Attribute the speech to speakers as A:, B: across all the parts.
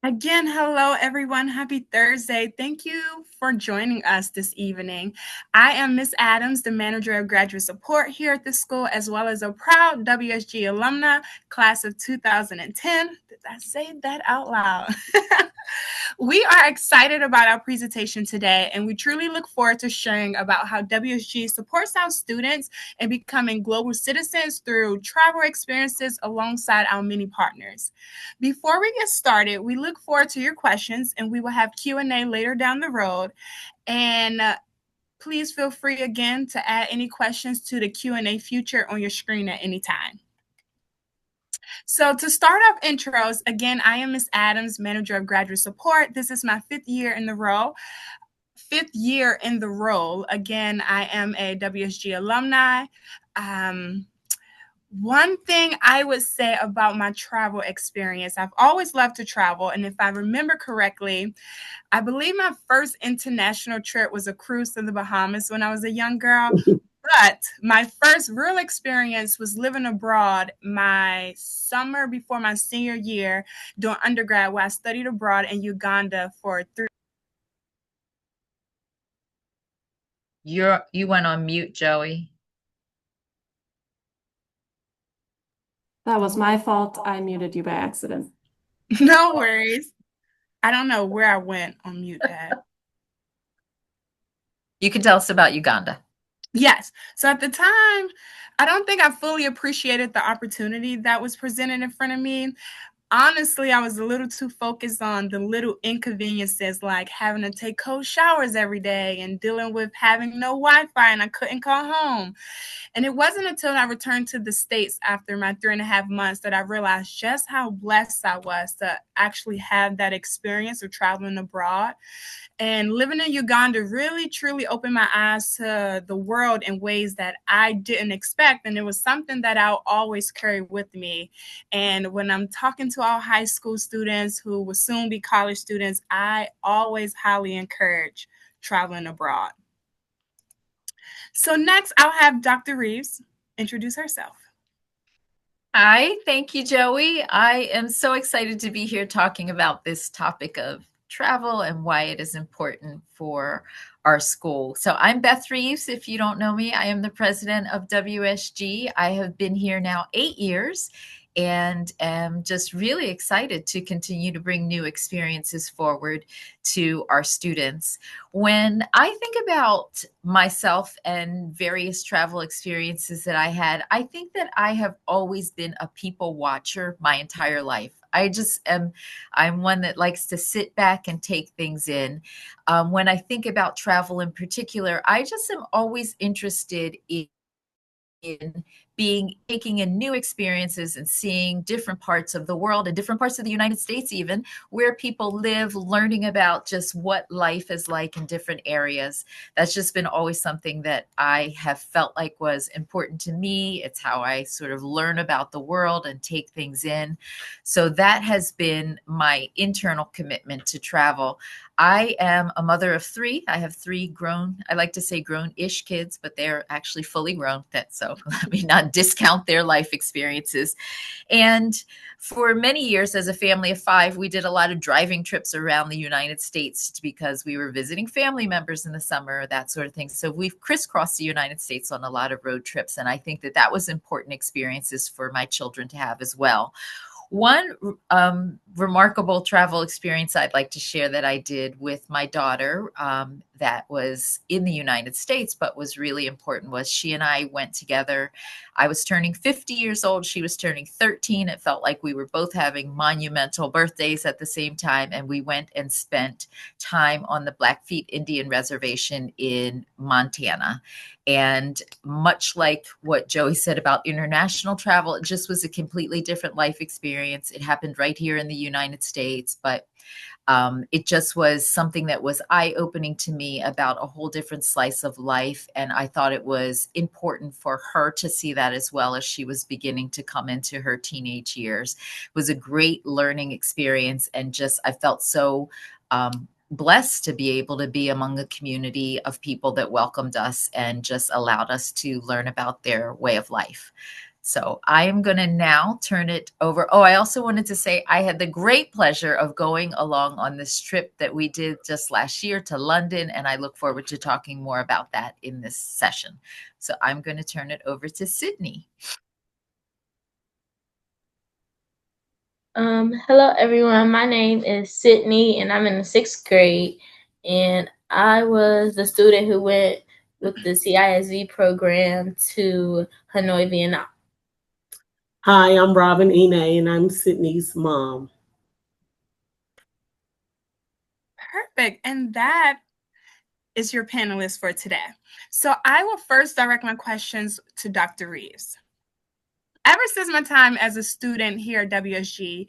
A: Again, hello everyone. Happy Thursday. Thank you for joining us this evening. I am Miss Adams, the manager of graduate support here at the school, as well as a proud WSG alumna, class of 2010. Did I say that out loud? We are excited about our presentation today, and we truly look forward to sharing about how WSG supports our students in becoming global citizens through travel experiences alongside our many partners. Before we get started, we look forward to your questions, and we will have Q&A later down the road. And please feel free again to add any questions to the Q&A feature on your screen at any time. So to start off intros, again, I am Miss Adams, manager of graduate support. This is my fifth year in the role. Again, I am a WSG alumni. One thing I would say about my travel experience, I've always loved to travel. And if I remember correctly, I believe my first international trip was a cruise to the Bahamas when I was a young girl. But my first real experience was living abroad my summer before my senior year doing undergrad, where I studied abroad in Uganda for 3.
B: You went on mute, Joey.
C: That was my fault. I muted you by accident.
A: No worries. I don't know where I went on mute at.
B: You can tell us about Uganda.
A: Yes. So at the time, I don't think I fully appreciated the opportunity that was presented in front of me. Honestly, I was a little too focused on the little inconveniences like having to take cold showers every day and dealing with having no Wi-Fi and I couldn't call home. And it wasn't until I returned to the States after my 3.5 months that I realized just how blessed I was to actually have that experience of traveling abroad. And living in Uganda really, truly opened my eyes to the world in ways that I didn't expect. And it was something that I'll always carry with me. And when I'm talking to our high school students who will soon be college students, I always highly encourage traveling abroad. So next, I'll have Dr. Reeves introduce herself.
B: Hi, thank you, Joey. I am so excited to be here talking about this topic of travel and why it is important for our school. So I'm Beth Reeves. If you don't know me, I am the president of WSG. I have been here now 8 years and am just really excited to continue to bring new experiences forward to our students. When I think about myself and various travel experiences that I had, I think that I have always been a people watcher my entire life. I'm one that likes to sit back and take things in. When I think about travel in particular, I just am always interested in taking in new experiences and seeing different parts of the world and different parts of the United States, even where people live, learning about just what life is like in different areas. That's just been always something that I have felt like was important to me. It's how I sort of learn about the world and take things in. So that has been my internal commitment to travel. I am a mother of 3. I have 3 grown, I like to say grown-ish kids, but they're actually fully grown. So let me not discount their life experiences. And for many years, as a family of 5, we did a lot of driving trips around the United States because we were visiting family members in the summer, that sort of thing. So we've crisscrossed the United States on a lot of road trips. And I think that that was important experiences for my children to have as well. One remarkable travel experience I'd like to share that I did with my daughter that was in the United States, but was really important, was she and I went together. I was turning 50 years old. She was turning 13. It felt like we were both having monumental birthdays at the same time. And we went and spent time on the Blackfeet Indian Reservation in Montana. And much like what Joey said about international travel, it just was a completely different life experience. It happened right here in the United States, but it just was something that was eye-opening to me about a whole different slice of life. And I thought it was important for her to see that as well as she was beginning to come into her teenage years. It was a great learning experience. And just, I felt so blessed to be able to be among a community of people that welcomed us and just allowed us to learn about their way of life. So I am going to now turn it over. Oh, I also wanted to say I had the great pleasure of going along on this trip that we did just last year to London, and I look forward to talking more about that in this session. So I'm going to turn it over to Sydney.
D: Hello everyone. My name is Sydney and I'm in the sixth grade. And I was the student who went with the CISV program to Hanoi, Vietnam.
E: Hi, I'm Robin Ine, and I'm Sydney's mom.
A: Perfect. And that is your panelist for today. So I will first direct my questions to Dr. Reeves. Ever since my time as a student here at WSG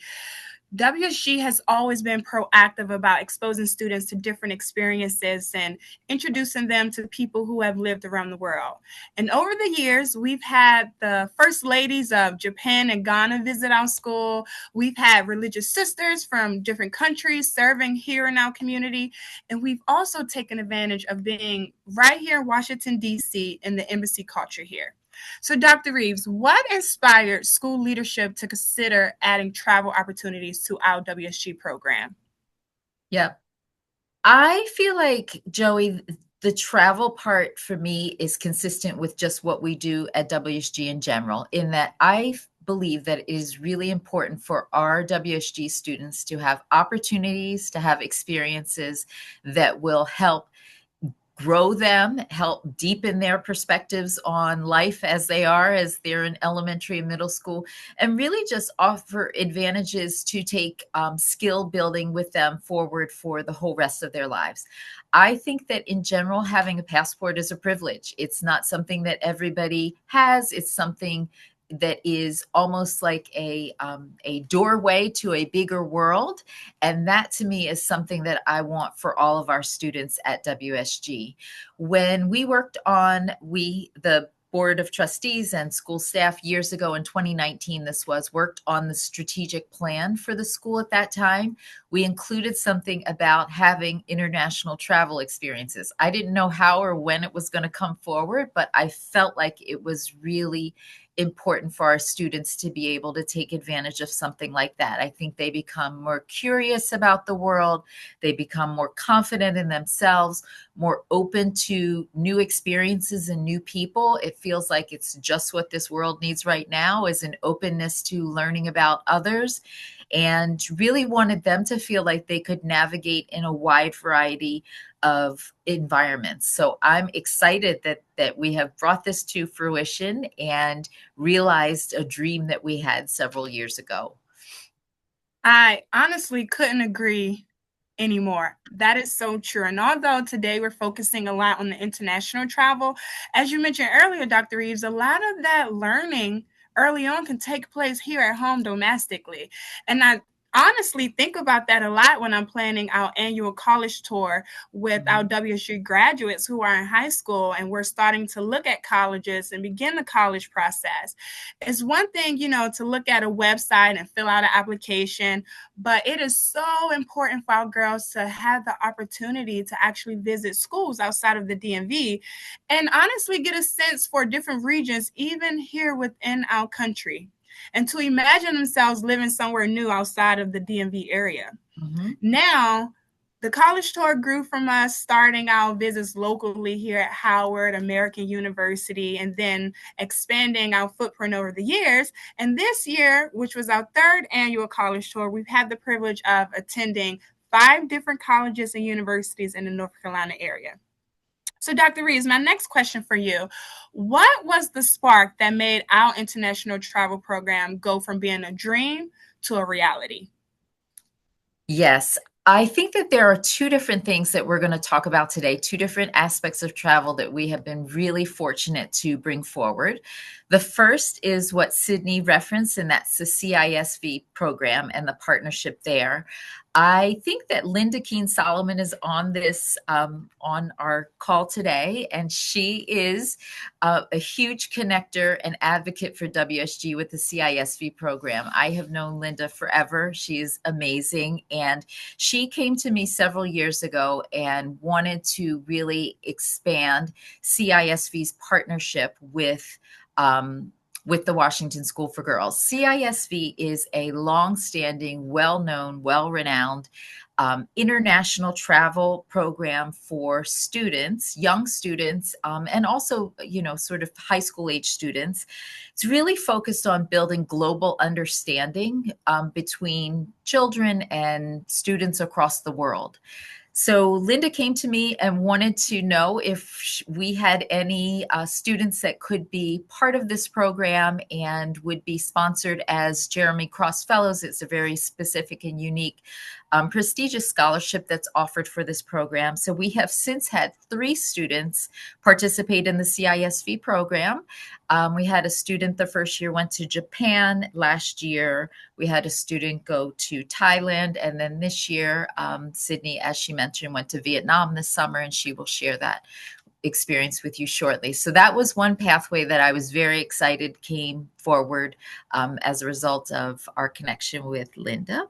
A: has always been proactive about exposing students to different experiences and introducing them to people who have lived around the world. And over the years, we've had the first ladies of Japan and Ghana visit our school. We've had religious sisters from different countries serving here in our community. And we've also taken advantage of being right here in Washington, D.C. in the embassy culture here. So, Dr. Reeves, what inspired school leadership to consider adding travel opportunities to our WSG program?
B: Yep. I feel like, Joey, the travel part for me is consistent with just what we do at WSG in general, in that I believe that it is really important for our WSG students to have opportunities, to have experiences that will help grow them, help deepen their perspectives on life as they're in elementary and middle school, and really just offer advantages to take skill building with them forward for the whole rest of their lives. I think that in general, having a passport is a privilege. It's not something that everybody has. It's something that is almost like a doorway to a bigger world. And that to me is something that I want for all of our students at WSG. When we worked on, the Board of Trustees and school staff years ago in 2019, this was worked on the strategic plan for the school at that time. We included something about having international travel experiences. I didn't know how or when it was going to come forward, but I felt like it was really important for our students to be able to take advantage of something like that. I think they become more curious about the world. They become more confident in themselves, more open to new experiences and new people. It feels like it's just what this world needs right now, is an openness to learning about others, and really wanted them to feel like they could navigate in a wide variety of environments. So I'm excited that we have brought this to fruition and realized a dream that we had several years ago.
A: I honestly couldn't agree anymore. That is so true. And although today we're focusing a lot on the international travel, as you mentioned earlier, Dr. Reeves, a lot of that learning early on can take place here at home domestically. And I honestly think about that a lot when I'm planning our annual college tour with our WSU graduates who are in high school and we're starting to look at colleges and begin the college process. It's one thing, to look at a website and fill out an application, but it is so important for our girls to have the opportunity to actually visit schools outside of the DMV and honestly get a sense for different regions, even here within our country, and to imagine themselves living somewhere new outside of the DMV area. Mm-hmm. Now, the college tour grew from us starting our visits locally here at Howard, American University, and then expanding our footprint over the years. And this year, which was our third annual college tour, we've had the privilege of attending 5 different colleges and universities in the North Carolina area. So, Dr. Reeves, my next question for you, what was the spark that made our international travel program go from being a dream to a reality?
B: Yes, I think that there are 2 different things that we're going to talk about today, 2 different aspects of travel that we have been really fortunate to bring forward. The first is what Sydney referenced, and that's the CISV program and the partnership there. I think that Linda Keene Solomon is on this, on our call today, and she is a huge connector and advocate for WSG with the CISV program. I have known Linda forever. She's amazing. And she came to me several years ago and wanted to really expand CISV's partnership with with the Washington School for Girls. CISV is a long-standing, well-known, well-renowned international travel program for students, young students, and also, sort of high school age students. It's really focused on building global understanding between children and students across the world. So Linda came to me and wanted to know if we had any students that could be part of this program and would be sponsored as Jeremy Cross Fellows. It's a very specific and unique, prestigious scholarship that's offered for this program. So we have since had 3 students participate in the CISV program. We had a student the first year went to Japan. Last year, we had a student go to Thailand. And then this year, Sydney, as she mentioned, went to Vietnam this summer, and she will share that experience with you shortly. So that was one pathway that I was very excited came forward as a result of our connection with Linda.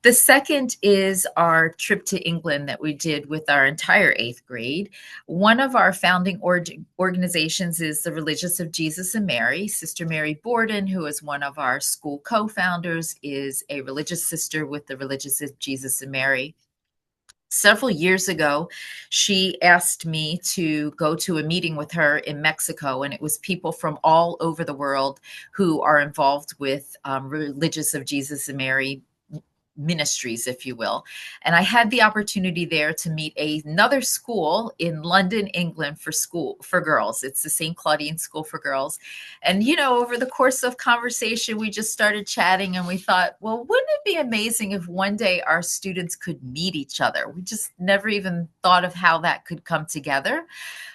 B: The second is our trip to England that we did with our entire 8th grade. One of our founding organizations is the Religious of Jesus and Mary. Sister Mary Borden, who is one of our school co-founders, is a religious sister with the Religious of Jesus and Mary. Several years ago, she asked me to go to a meeting with her in Mexico, and it was people from all over the world who are involved with Religious of Jesus and Mary ministries, if you will. And I had the opportunity there to meet another school in London, England for girls. It's the St. Claudine School for Girls. And, over the course of conversation, we just started chatting and we thought, well, wouldn't it be amazing if one day our students could meet each other? We just never even thought of how that could come together.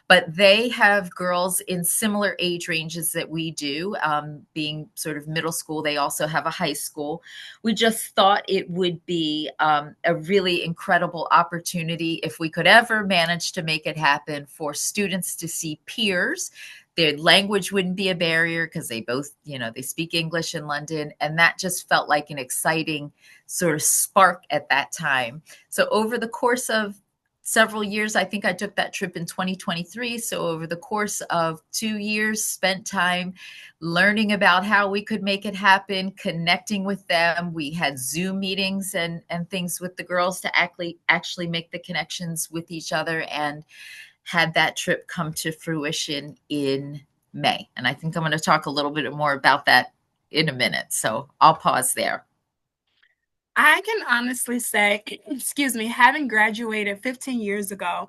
B: But they have girls in similar age ranges that we do, being sort of middle school. They also have a high school. We just thought it would be a really incredible opportunity if we could ever manage to make it happen for students to see peers. Their language wouldn't be a barrier because they both, they speak English in London. And that just felt like an exciting sort of spark at that time. So over the course of several years, I think I took that trip in 2023. So over the course of 2 years, spent time learning about how we could make it happen, connecting with them. We had Zoom meetings and things with the girls to actually make the connections with each other, and had that trip come to fruition in May. And I think I'm going to talk a little bit more about that in a minute. So I'll pause there.
A: I can honestly say, having graduated 15 years ago,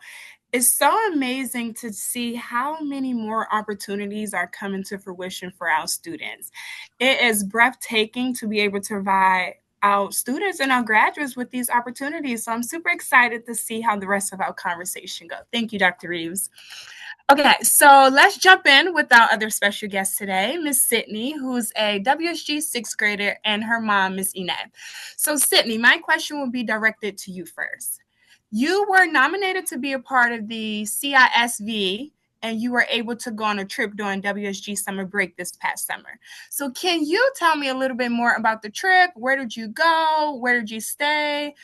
A: it's so amazing to see how many more opportunities are coming to fruition for our students. It is breathtaking to be able to provide our students and our graduates with these opportunities. So I'm super excited to see how the rest of our conversation goes. Thank you, Dr. Reeves. Okay, so let's jump in with our other special guest today, Miss Sydney, who's a WSG 6th grader, and her mom, Miss Enad. So Sydney, my question will be directed to you first. You were nominated to be a part of the CISV, and you were able to go on a trip during WSG summer break this past summer. So can you tell me a little bit more about the trip? Where did you go? Where did you stay?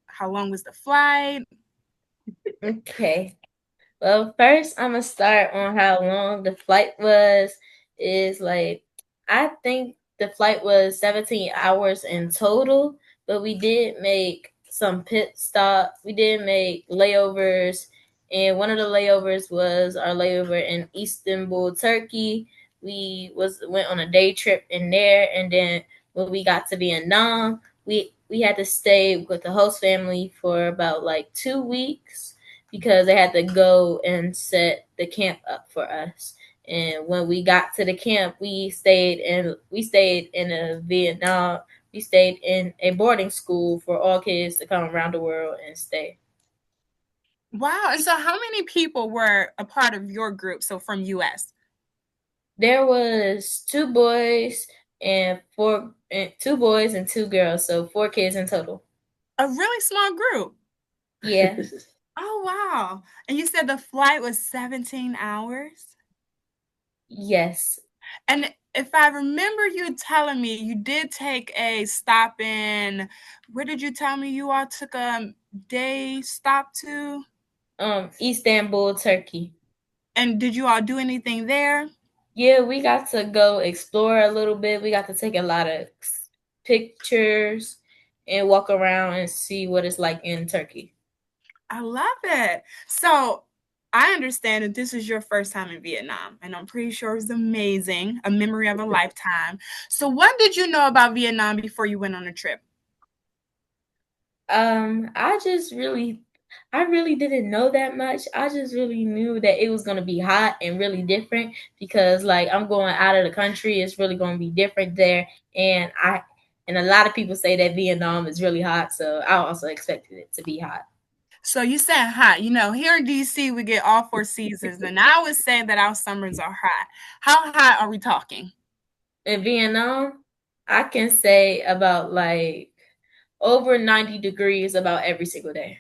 A: How long was the flight?
D: Okay. Well, first I'm gonna start on how long the flight was. I think the flight was 17 hours in total, but we did make some pit stop. We did make layovers, and one of the layovers was our layover in Istanbul, Turkey. We went on a day trip in there, and then when we got to Vietnam, we had to stay with the host family for about like 2 weeks because they had to go and set the camp up for us. And when we got to the camp, we stayed in a boarding school for all kids to come around the world and stay.
A: Wow. And so how many people were a part of your group? So from US?
D: There was 2 boys and 2 girls, so 4 kids in total.
A: A really small group.
D: Yeah.
A: Oh, wow. And you said the flight was 17 hours?
D: Yes.
A: And if I remember you telling me, you did take a stop in, where did you tell me you all took a day stop to?
D: Istanbul, Turkey.
A: And did you all do anything there?
D: Yeah, we got to go explore a little bit. We got to take a lot of pictures and walk around and see what it's like in Turkey.
A: I love it. So I understand that this is your first time in Vietnam, and I'm pretty sure it was amazing, a memory of a lifetime. So, what did you know about Vietnam before you went on the trip?
D: I really didn't know that much. I just really knew that it was gonna be hot and really different because like I'm going out of the country, it's really gonna be different there. And a lot of people say that Vietnam is really hot, so I also expected it to be hot.
A: So, you said hot. You know, here in DC, we get all four seasons, and I would say that our summers are hot. How hot are we talking?
D: In Vietnam, I can say about like over 90 degrees about every single day.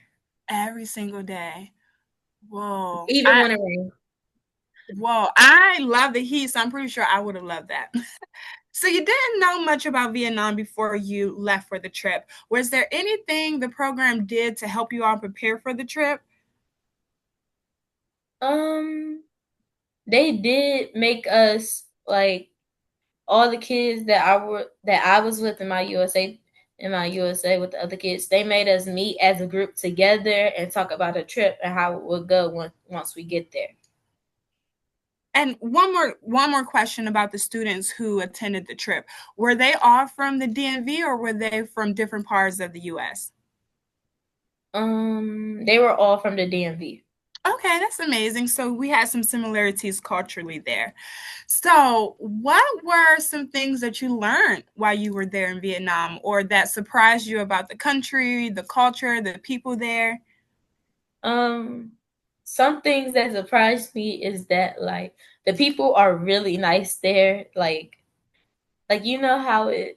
A: Every single day. Whoa.
D: Even when it rains.
A: Whoa. I love the heat, so I'm pretty sure I would have loved that. So you didn't know much about Vietnam before you left for the trip. Was there anything the program did to help you all prepare for the trip?
D: Um, they did make us like all the kids that I was with in my USA with the other kids. They made us meet as a group together and talk about the trip and how it would go once we get there.
A: And one more question about the students who attended the trip. Were they all from the DMV or were they from different parts of the US?
D: They were all from the DMV.
A: Okay, that's amazing. So we had some similarities culturally there. So, what were some things that you learned while you were there in Vietnam or that surprised you about the country, the culture, the people there?
D: Um, some things that surprised me is that like the people are really nice there. Like you know how it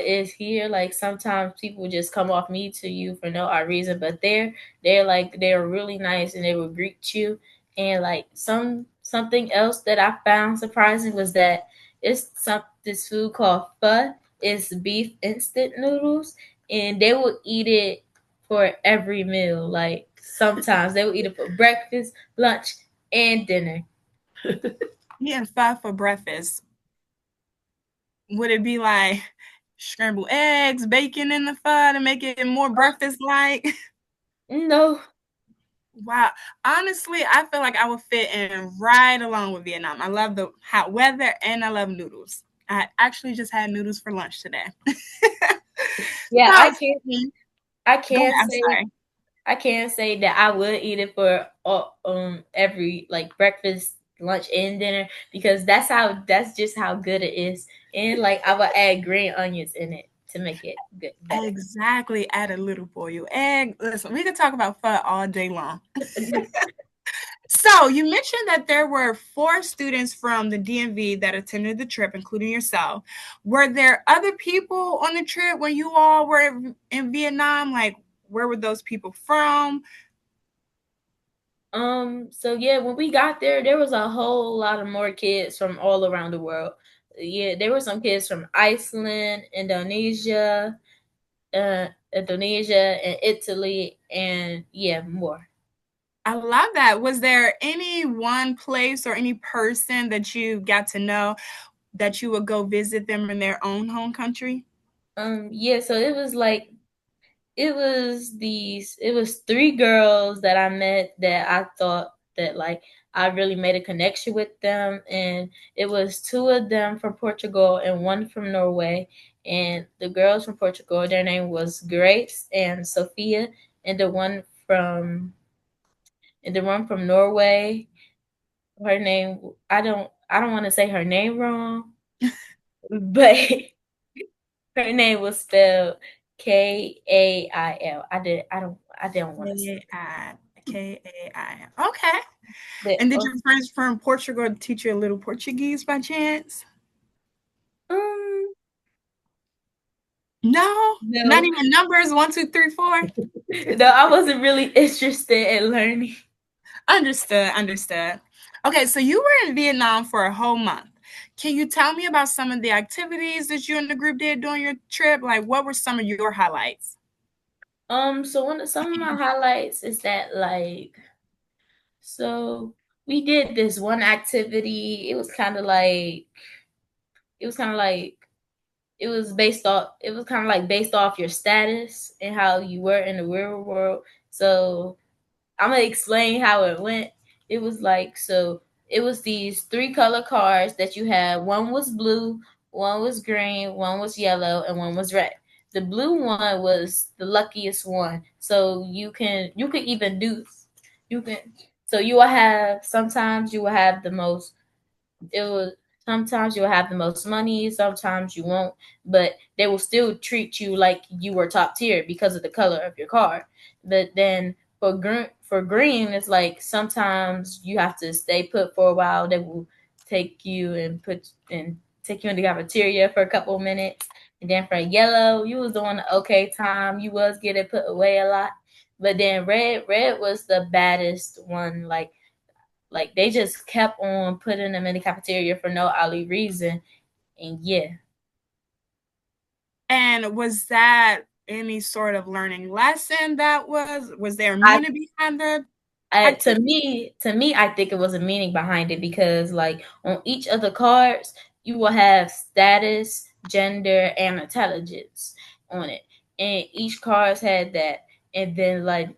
D: is here. Like sometimes people just come off me to you for no odd reason, but they're really nice and they will greet you. And like something else that I found surprising was that this food called pho. It's beef instant noodles, and they will eat it for every meal. Like sometimes they will eat it for breakfast, lunch, and dinner.
A: Yeah, pho for breakfast. Would it be like scrambled eggs, bacon in the pho to make it more breakfast like?
D: No.
A: Wow. Honestly, I feel like I would fit in right along with Vietnam. I love the hot weather and I love noodles. I actually just had noodles for lunch today.
D: Yeah,
A: So,
D: I
A: go ahead.
D: can't
A: I'm
D: say
A: sorry.
D: I can say that I would eat it for every like breakfast, lunch, and dinner because that's just how good it is. And like I would add green onions in it to make it good better.
A: Exactly. Add a little boiled egg. Listen, we could talk about pho all day long. So you mentioned that there were four students from the DMV that attended the trip, including yourself. Were there other people on the trip when you all were in Vietnam? Like, where were those people from?
D: So yeah, when we got there was a whole lot of more kids from all around the world. Yeah, there were some kids from Iceland, Indonesia, and Italy, and yeah, more.
A: I love that. Was there any one place or any person that you got to know that you would go visit them in their own home country?
D: Yeah, so it was three girls that I met that I thought that like I really made a connection with them, and it was two of them from Portugal and one from Norway. And the girls from Portugal, their name was Grace and Sophia, and the one from Norway, her name I don't want to say her name wrong, but her name was spelled Kail. I didn't want to say
A: Kaai. Okay.
D: that.
A: And did your friends from Portugal teach you a little Portuguese by chance?
D: Um,
A: No, not
D: no,
A: even numbers one, two, three, four.
D: no, I wasn't really interested in learning.
A: Understood, understood. Okay, so you were in Vietnam for a whole month. Can you tell me about some of the activities that you and the group did during your trip? Like, what were some of your highlights?
D: So some of my highlights is that like so we did this one activity. It was kind of like it was kind of like it was kind of like based off your status and how you were in the real world. So I'm gonna explain how it went. It was like so. It was these three color cards that you had. One was blue, one was green, one was yellow, and one was red. The blue one was the luckiest one. So you can even do you can so you will have sometimes you will have the most it will sometimes you'll have the most money, sometimes you won't, but they will still treat you like you were top tier because of the color of your card. But then for green, it's like sometimes you have to stay put for a while. They will take you and take you in the cafeteria for a couple of minutes. And then for yellow, you was doing the okay time. You was getting put away a lot. But then red was the baddest one. Like they just kept on putting them in the cafeteria for no ollie reason. And yeah.
A: And was that any sort of learning lesson that was there
D: I
A: meaning behind the
D: To me, I think it was a meaning behind it because, like, on each of the cards, you will have status, gender, and intelligence on it, and each cards had that. And then, like,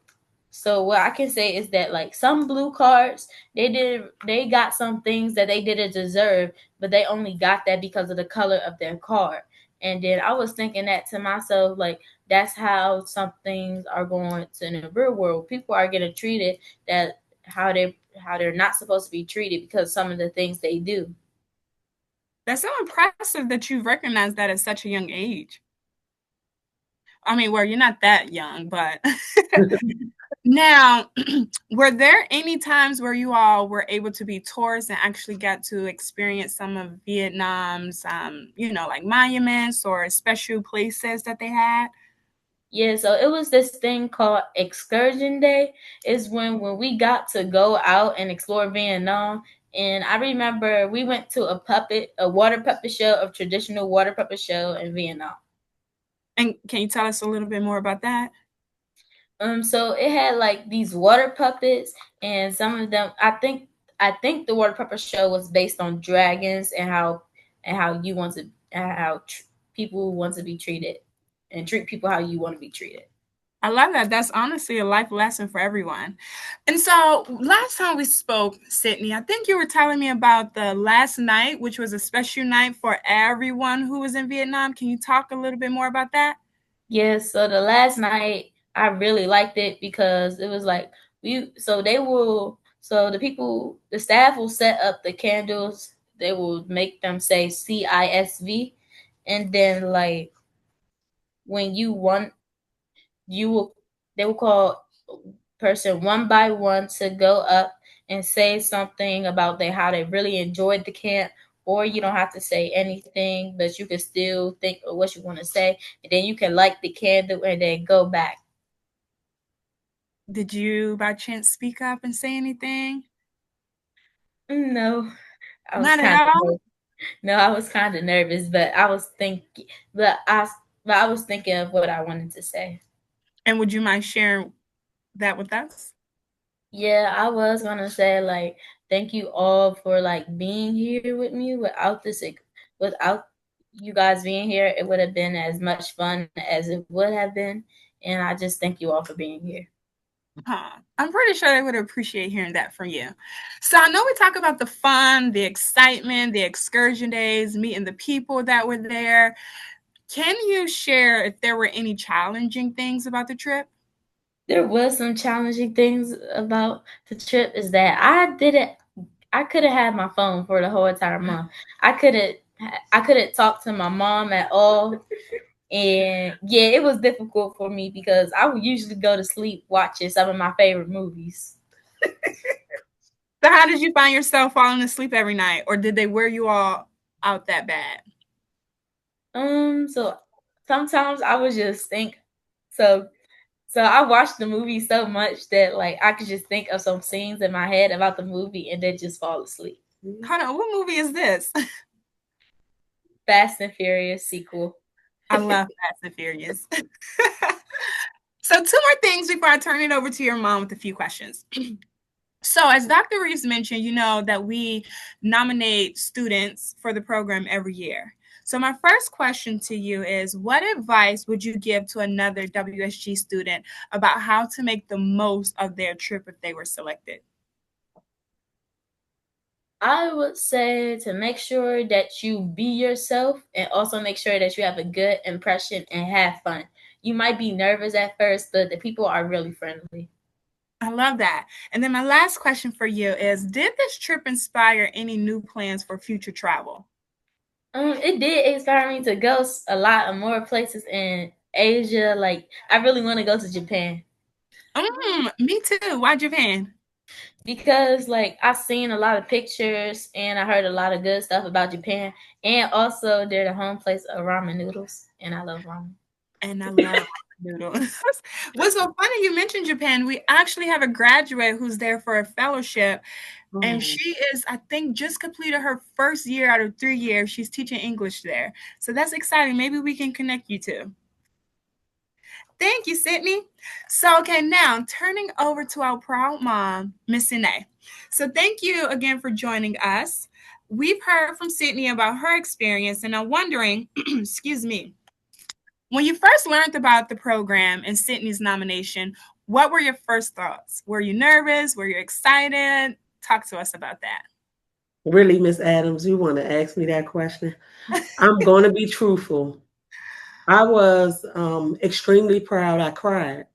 D: so what I can say is that, like, some blue cards, they got some things that they didn't deserve, but they only got that because of the color of their card. And then I was thinking that to myself, like, that's how some things are going to in the real world. People are getting treated that how they're not supposed to be treated because some of the things they do.
A: That's so impressive that you recognize that at such a young age. I mean, well, you're not that young, but now, were there any times where you all were able to be tourists and actually got to experience some of Vietnam's, like monuments or special places that they had?
D: Yeah, so it was this thing called Excursion Day. Is when we got to go out and explore Vietnam. And I remember we went to a water puppet show, a traditional water puppet show in Vietnam.
A: And can you tell us a little bit more about that?
D: So it had like these water puppets, and some of them, I think the water puppet show was based on dragons and how you want to, and how people want to be treated, and treat people how you want to be treated.
A: I love that. That's honestly a life lesson for everyone. And so last time we spoke, Sydney, I think you were telling me about the last night, which was a special night for everyone who was in Vietnam. Can you talk a little bit more about that?
D: Yeah, so the last night I really liked it because it was like the staff will set up the candles, they will make them say CISV, and then like when you want you will they will call person one by one to go up and say something about how they really enjoyed the camp, or you don't have to say anything, but you can still think of what you want to say, and then you can light the candle and then go back.
A: Did you by chance speak up and say anything?
D: No, I was
A: Not at
D: kind
A: all?
D: of no, I was kind of nervous, but I was thinking of what I wanted to say.
A: And would you mind sharing that with us?
D: Yeah, I was gonna say like thank you all for like being here with me. Without you guys being here, it would have been as much fun as it would have been. And I just thank you all for being here.
A: I'm pretty sure they would appreciate hearing that from you. So I know we talk about the fun, the excitement, the excursion days, meeting the people that were there. Can you share if there were any challenging things about the trip?
D: There was some challenging things about the trip is that I couldn't have my phone for the whole entire month. I couldn't talk to my mom at all. And yeah, it was difficult for me because I would usually go to sleep watching some of my favorite movies.
A: So how did you find yourself falling asleep every night, or did they wear you all out that bad?
D: So sometimes I would just think so so I watched the movie so much that like I could just think of some scenes in my head about the movie and then just fall asleep.
A: Hold on, what movie is this?
D: Fast and Furious sequel.
A: I love Fast and Furious. So two more things before I turn it over to your mom with a few questions. So, as Dr. Reeves mentioned, you know that we nominate students for the program every year. So, my first question to you is what advice would you give to another WSG student about how to make the most of their trip if they were selected?
D: I would say to make sure that you be yourself and also make sure that you have a good impression and have fun. You might be nervous at first, but the people are really friendly.
A: I love that. And then my last question for you is did this trip inspire any new plans for future travel?
D: It did inspire me to go a lot of more places in Asia. Like I really want to go to Japan
A: Me too. Why Japan?
D: because like I've seen a lot of pictures and I heard a lot of good stuff about Japan. And also they're the home place of ramen noodles, and I love ramen.
A: And I love noodles. What's so funny, you mentioned Japan. We actually have a graduate who's there for a fellowship, and she is, I think, just completed her first year out of 3 years. She's teaching English there. So that's exciting. Maybe we can connect you two. Thank you, Sydney. So, okay, now turning over to our proud mom, Miss Sine. So, thank you again for joining us. We've heard from Sydney about her experience, and I'm wondering, excuse me, when you first learned about the program and Sydney's nomination, what were your first thoughts? Were you nervous? Were you excited? Talk to us about that.
E: Really, Miss Adams, you want to ask me that question? I'm going to be truthful. I was extremely proud. I cried.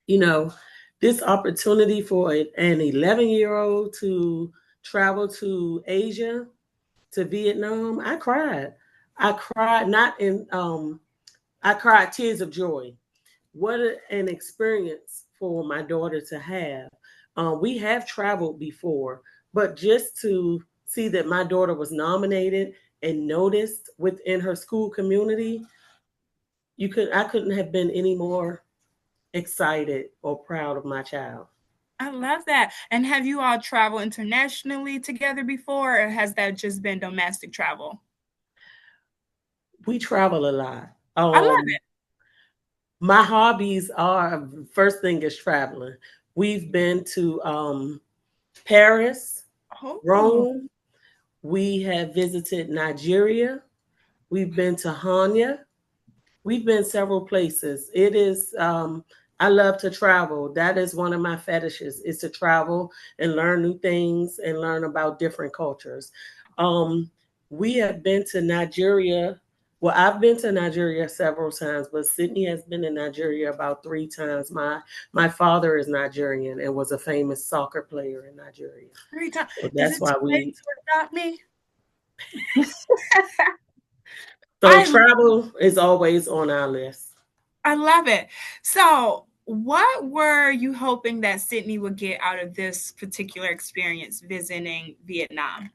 E: You know, this opportunity for an 11-year-old to travel to Asia, to Vietnam, I cried. I cried not in I cried tears of joy. What an experience for my daughter to have. We have traveled before, but just to see that my daughter was nominated and noticed within her school community, I couldn't have been any more excited or proud of my child.
A: I love that. And have you all traveled internationally together before, or has that just been domestic travel?
E: We travel a lot.
A: I love it.
E: My hobbies are first thing is traveling. We've been to Paris,
A: Oh,
E: Rome. We have visited Nigeria. We've been to Hanya. We've been several places. It is I love to travel. That is one of my fetishes is to travel and learn new things and learn about different cultures. Um, we have been to Nigeria. Well, I've been to Nigeria several times, but Sydney has been in Nigeria about 3 times. My father is Nigerian and was a famous soccer player in Nigeria.
A: 3 times.
E: So
A: Is
E: that's
A: it too
E: why
A: late
E: we
A: to adopt me?
E: so
A: I
E: travel is always on our list.
A: I love it. So, what were you hoping that Sydney would get out of this particular experience visiting Vietnam?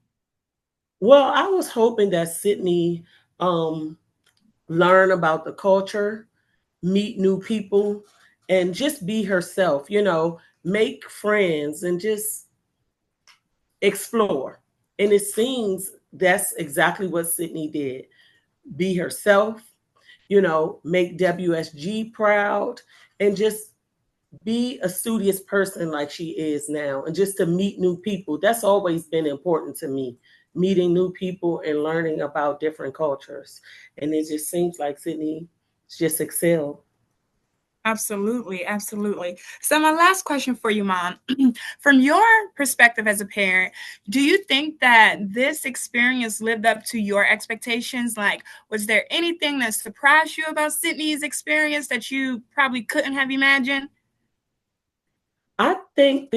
E: Well, I was hoping that Sydney um, learn about the culture, meet new people, and just be herself, make friends and just explore. And it seems that's exactly what Sydney did. Be herself, make WSG proud, and just be a studious person like she is now, and just to meet new people. That's always been important to me, meeting new people and learning about different cultures. And it just seems like Sydney just excelled.
A: Absolutely, absolutely. So, my last question for you, Mom, from your perspective as a parent, do you think that this experience lived up to your expectations? Like, was there anything that surprised you about Sydney's experience that you probably couldn't have imagined?
E: I think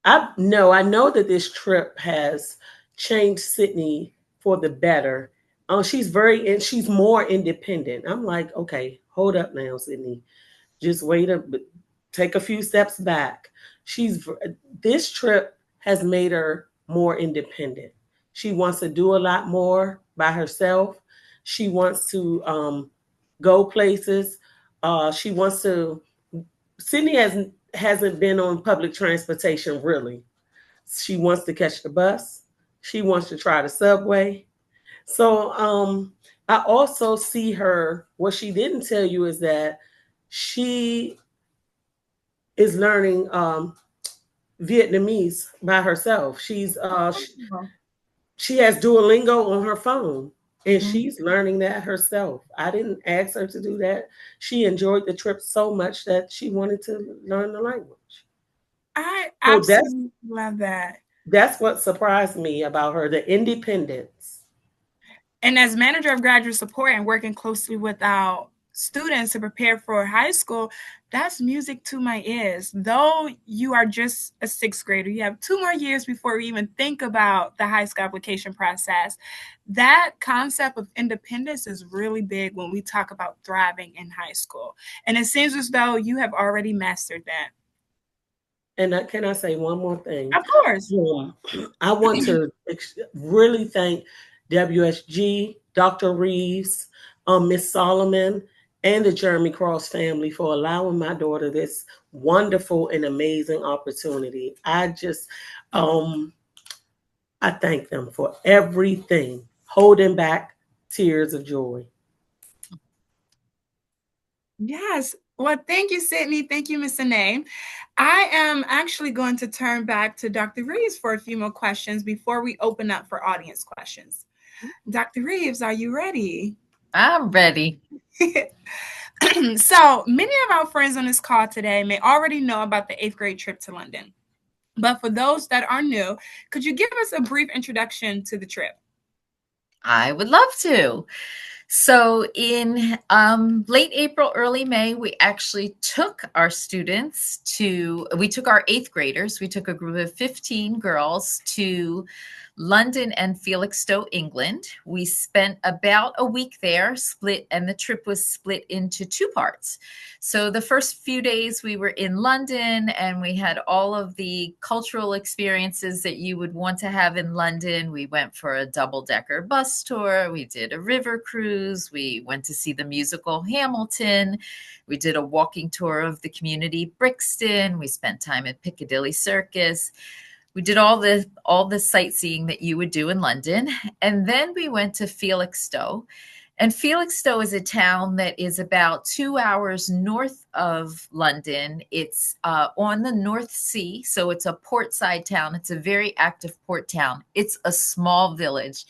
E: I know that this trip has changed Sydney for the better. And she's more independent. I'm like, okay, hold up now, Sydney. Just take a few steps back. She's This trip has made her more independent. She wants to do a lot more by herself. She wants to go places. She wants to. Sydney hasn't been on public transportation really. She wants to catch the bus. She wants to try the subway. So I also see her. What she didn't tell you is that she is learning. Vietnamese by herself.
A: Oh.
E: She has Duolingo on her phone and
B: Mhm.
E: she's learning that herself. I didn't ask her to do that. She enjoyed the trip so much that she wanted to learn the language.
A: I
E: So
A: absolutely love that.
E: that's what surprised me about her, the independence.
A: And as manager of graduate support and working closely with our students to prepare for high school, that's music to my ears. Though you are just a sixth grader, you have 2 more years before we even think about the high school application process. That concept of independence is really big when we talk about thriving in high school. And it seems as though you have already mastered that.
E: And can I say one more thing?
A: Of course.
E: I want to really thank WSG, Dr. Reeves, Miss Solomon, and the Jeremy Cross family for allowing my daughter this wonderful and amazing opportunity. Um, I thank them for everything, holding back tears of joy.
A: Yes. Well, thank you, Sydney. Thank you, Miss Anae. I am actually going to turn back to Dr. Reeves for a few more questions before we open up for audience questions. Dr. Reeves, are you ready?
B: I'm ready.
A: So, many of our friends on this call today may already know about the eighth grade trip to London. But for those that are new, could you give us a brief introduction to the trip?
B: I would love to. So in late April, early May, we actually took our students we took our eighth graders, we took a group of 15 girls to London and Felixstowe, England. We spent about a week there, and the trip was split into two parts. So the first few days we were in London and we had all of the cultural experiences that you would want to have in London. We went for a double-decker bus tour. We did a river cruise. We went to see the musical Hamilton. We did a walking tour of the community Brixton. We spent time at Piccadilly Circus. We did all the sightseeing that you would do in London. And then we went to Felixstowe. And Felixstowe is a town that is about 2 hours north of London. It's on the North Sea, so it's a portside town. It's a very active port town. It's a small village.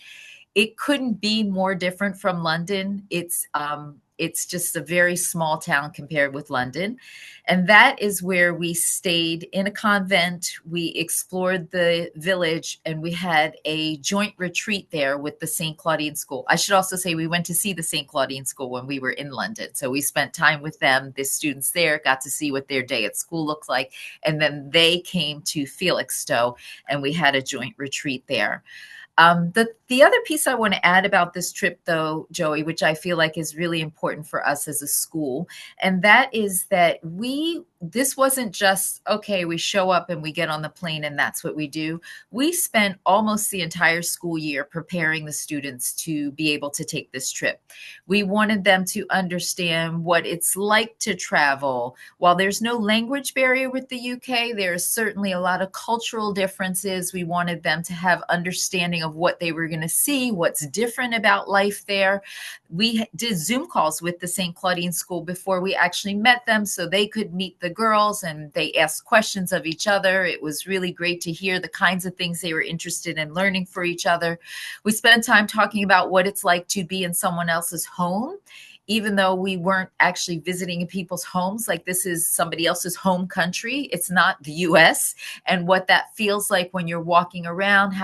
B: It couldn't be more different from London. It's just a very small town compared with London. And that is where we stayed in a convent. We explored the village and we had a joint retreat there with the St. Claudine School. I should also say we went to see the St. Claudine School when we were in London. So we spent time with them, the students there, got to see what their day at school looked like. And then they came to Felixstowe and we had a joint retreat there. The other piece I want to add about this trip, though, Joey, which I feel like is really important for us as a school, and that is that this wasn't just, okay, we show up and we get on the plane and that's what we do. We spent almost the entire school year preparing the students to be able to take this trip. We wanted them to understand what it's like to travel. While there's no language barrier with the UK, there's certainly a lot of cultural differences. We wanted them to have understanding of what they were going to see, what's different about life there. We did Zoom calls with the St. Claudine School before we actually met them so they could meet the girls and they asked questions of each other. It was really great to hear the kinds of things they were interested in learning for each other. We spent time talking about what it's like to be in someone else's home, even though we weren't actually visiting in people's homes. Like, this is somebody else's home country. It's not the US. And what that feels like when you're walking around,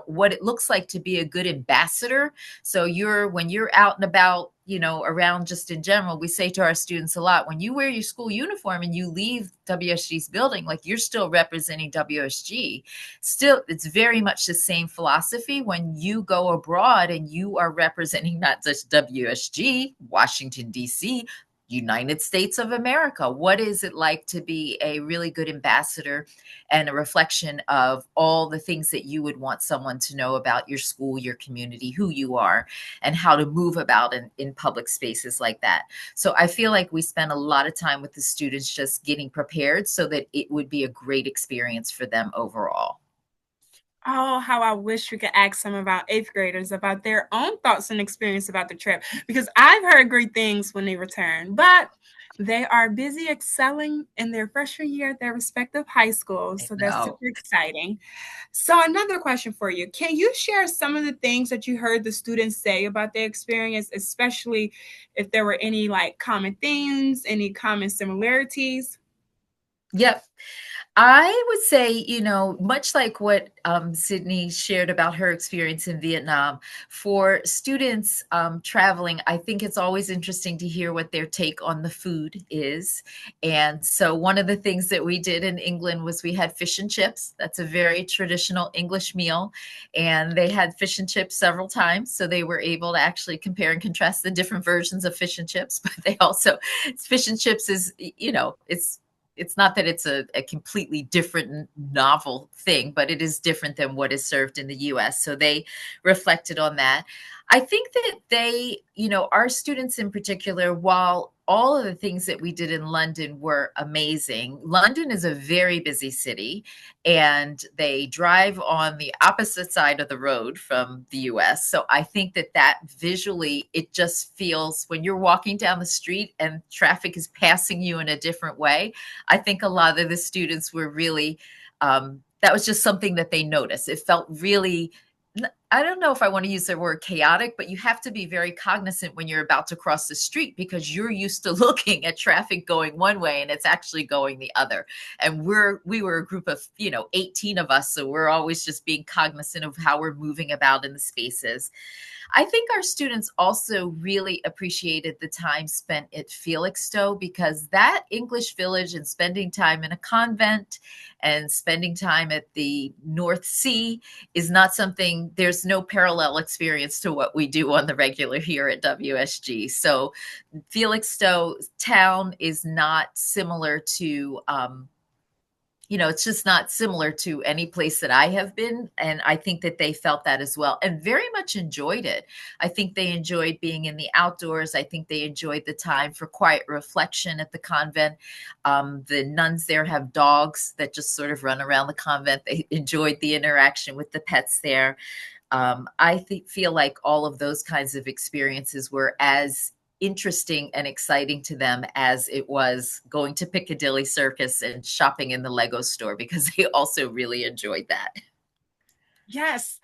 B: what it looks like to be a good ambassador. So when you're out and about, around just in general, we say to our students a lot, when you wear your school uniform and you leave WSG's building, like, you're still representing WSG. Still, it's very much the same philosophy when you go abroad and you are representing not just WSG, Washington, D.C., United States of America. What is it like to be a really good ambassador and a reflection of all the things that you would want someone to know about your school, your community, who you are, and how to move about in public spaces like that. So I feel like we spent a lot of time with the students just getting prepared so that it would be a great experience for them overall.
A: Oh, how I wish we could ask some of our eighth graders about their own thoughts and experience about the trip, because I've heard great things when they return. But They are busy excelling in their freshman year at their respective high schools, so that's
B: No.
A: super exciting. So, another question for you. Can you share some of the things that you heard the students say about their experience, especially if there were any like common themes, any common similarities?
B: Yep. I would say, much like what Sydney shared about her experience in Vietnam, for students traveling, I think it's always interesting to hear what their take on the food is. And so, one of the things that we did in England was we had fish and chips. That's a very traditional English meal. And they had fish and chips several times. So, they were able to actually compare and contrast the different versions of fish and chips. But they also, fish and chips is, it's not that it's a completely different novel thing, but it is different than what is served in the US. So they reflected on that. I think that our students in particular, while all of the things that we did in London were amazing, London is a very busy city and they drive on the opposite side of the road from the US. So I think that visually, it just feels when you're walking down the street and traffic is passing you in a different way. I think a lot of the students were really, that was just something that they noticed. It felt really, I don't know if I want to use the word chaotic, but you have to be very cognizant when you're about to cross the street because you're used to looking at traffic going one way and it's actually going the other. And we were a group of, 18 of us. So we're always just being cognizant of how we're moving about in the spaces. I think our students also really appreciated the time spent at Felixstowe because that English village and spending time in a convent and spending time at the North Sea is not something, there's no parallel experience to what we do on the regular here at WSG. So Felixstowe town is not similar to, it's just not similar to any place that I have been. And I think that they felt that as well and very much enjoyed it. I think they enjoyed being in the outdoors. I think they enjoyed the time for quiet reflection at the convent. The nuns there have dogs that just sort of run around the convent. They enjoyed the interaction with the pets there. Feel like all of those kinds of experiences were as interesting and exciting to them as it was going to Piccadilly Circus and shopping in the Lego store because they also really enjoyed that.
A: Yes,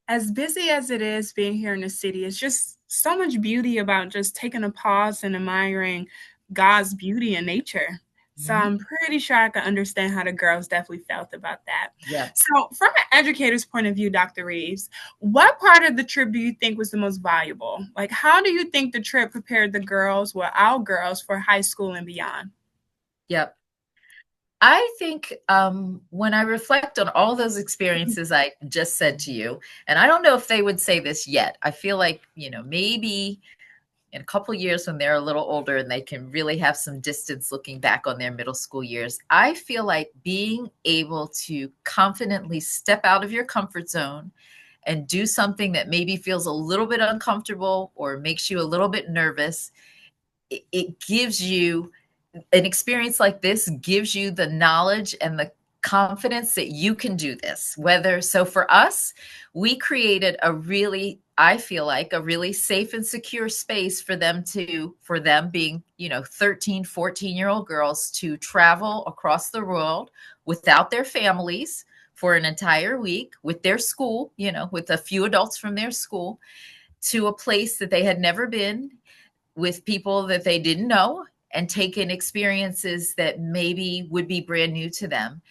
A: as busy as it is being here in the city, it's just so much beauty about just taking a pause and admiring God's beauty in nature. So
B: Mhm.
A: I'm pretty sure I can understand how the girls definitely felt about that.
B: Yeah.
A: So, from an educator's point of view, Dr. Reeves, what part of the trip do you think was the most valuable? Like, how do you think the trip prepared the girls, well, our girls, for high school and beyond?
B: Yep. I think when I reflect on all those experiences I just said to you, and I don't know if they would say this yet. I feel like, maybe in a couple of years when they're a little older and they can really have some distance looking back on their middle school years, I feel like being able to confidently step out of your comfort zone and do something that maybe feels a little bit uncomfortable or makes you a little bit nervous, it gives you an experience like this gives you the knowledge and the confidence that you can do this. So for us, we created I feel like a really safe and secure space for them being, 13, 14-year-old girls to travel across the world without their families for an entire week with their school, with a few adults from their school to a place that they had never been with people that they didn't know and take in experiences that maybe would be brand new to them.